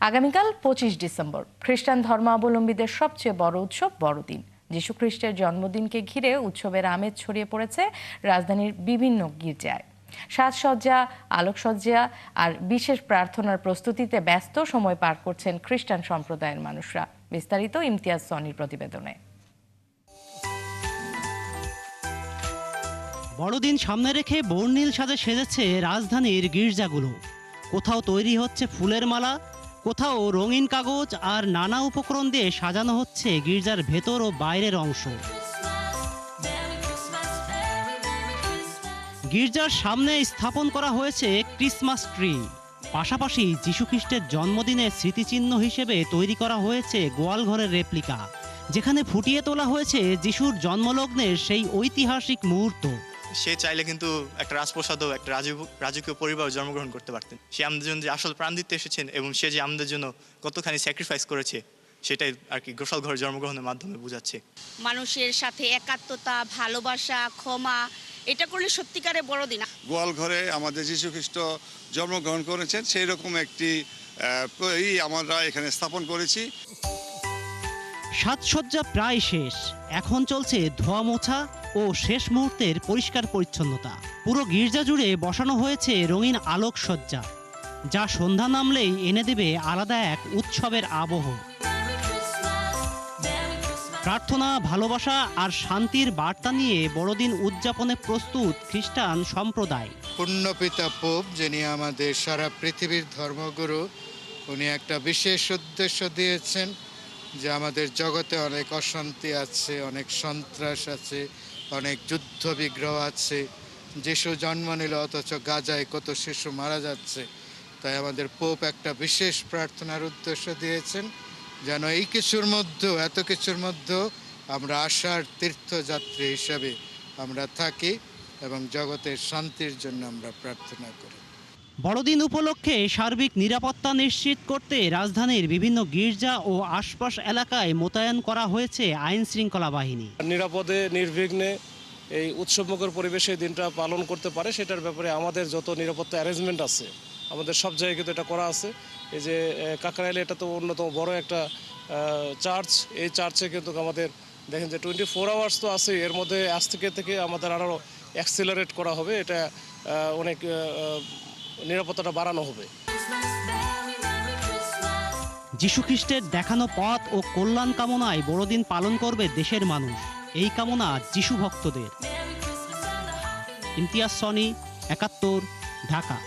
আগামীকাল 25 ডিসেম্বর খ্রিস্টান ধর্মাবলম্বীদের সবচেয়ে বড় উৎসব বড়দিন। যীশু খ্রিস্টের জন্মদিনকে ঘিরে উৎসবের আমেজ ছড়িয়ে পড়েছে রাজধানীর বিভিন্ন গির্জায়। সাজসজ্জা, আলোকসজ্জা আর বিশেষ প্রার্থনার প্রস্তুতিতে ব্যস্ত সময় পার করছেন খ্রিস্টান সম্প্রদায়ের মানুষরা। বিস্তারিত ইমতিয়াজ সনির প্রতিবেদনে। বড়দিন সামনে রেখে বর্ণিল সাজে সেজেছে রাজধানীর গির্জাগুলো। কোথাও তৈরি হচ্ছে ফুলের মালা, কোথাও রঙিন কাগজ আর নানা উপকরণ দিয়ে সাজানো হচ্ছে গির্জার ভেতর ও বাইরের অংশ। গির্জার সামনে স্থাপন করা হয়েছে ক্রিসমাস ট্রি। পাশাপাশি যীশুখ্রিস্টের জন্মদিনের স্মৃতিচিহ্ন হিসেবে তৈরি করা হয়েছে গোয়ালঘরের রেপ্লিকা, যেখানে ফুটিয়ে তোলা হয়েছে যিশুর জন্মলগ্নের সেই ঐতিহাসিক মুহূর্ত। সে চাইলে কিন্তু একটা রাজপ্রসাদও একটা রাজকীয় পরিবার জন্মগ্রহণ করতে পারতেন। সে আমাদের জন্য যে আসল প্রাণ দিতে এসেছেন এবং সে যে আমাদের জন্য কতখানি স্যাক্রিফাইস করেছে সেটাই আর কি গোশাল ঘর জন্মগ্রহণের মাধ্যমে বোঝাচ্ছে। মানুষের সাথে একাত্মতা, ভালোবাসা, ক্ষমা, এটা করলে সত্যিকারে বড়দিন। গোয়াল ঘরে আমাদের যীশু খ্রিস্ট জন্মগ্রহণ করেছেন, সেই রকম একটি আমরা এখানে স্থাপন করেছি। সাজসজ্জা প্রায় শেষ, এখন চলছে ধোয়া মোছা ও শেষ মুহূর্তের পরিষ্কার পরিচ্ছন্নতা। পুরো গির্জা জুড়ে বসানো হয়েছে রঙিন আলোকসজ্জা, যা সন্ধ্যা নামলেই এনে দেবে আলাদা এক উৎসবের আবহ। প্রার্থনা, ভালোবাসা আর শান্তির বার্তা নিয়ে বড়দিন উদযাপনে প্রস্তুত খ্রিস্টান সম্প্রদায়। পুণ্যপিতা পোপ, যিনি আমাদের সারা পৃথিবীর ধর্মগুরু, উনি একটা বিশেষ উদ্দেশ্য দিয়েছেন যে আমাদের জগতে অনেক অশান্তি আছে, অনেক সন্ত্রাস আছে, অনেক যুদ্ধ বিগ্রহ আছে। যিশু জন্ম নিল অথচ গাজায় কত শিশু মারা যাচ্ছে। তাই আমাদের পোপ একটা বিশেষ প্রার্থনার উদ্দেশ্য দিয়েছেন যেন এই কিছুর মধ্যেও, এত কিছুর মধ্যেও আমরা আশার তীর্থযাত্রী হিসাবে আমরা থাকি এবং জগতের শান্তির জন্য আমরা প্রার্থনা করি। বড়দিন উপলক্ষে সার্বিক নিরাপত্তা নিশ্চিত করতে রাজধানীর বিভিন্ন গির্জা ও আশপাশ এলাকায় মোতায়েন করা হয়েছে আইন শৃঙ্খলা বাহিনী। নিরাপদে নির্বিঘ্নে এই উৎসবমুখর পরিবেশে দিনটা পালন করতে পারে সেটার ব্যাপারে আমাদের যত নিরাপত্তা অ্যারেঞ্জমেন্ট আছে আমাদের সব জায়গায় কিন্তু এটা করা আছে। এই যে কাকরাইলে এটা তো অন্যতম বড় একটা চার্চ, এই চার্চে কিন্তু আমাদের দেখেন যে 24 আওয়ার্স তো আছে, এর মধ্যে আজ থেকে আমাদের আরও অ্যাক্সিলারেট করা হবে, এটা অনেক নিরাপত্তাটা বাড়ানো হবে। যীশুখ্রিস্টের দেখানো পথ ও কল্যাণ কামনায় বড়দিন পালন করবে দেশের মানুষ, এই কামনা যিশু ভক্তদের। ইমতিয়াজ সনি, ৭১, ঢাকা।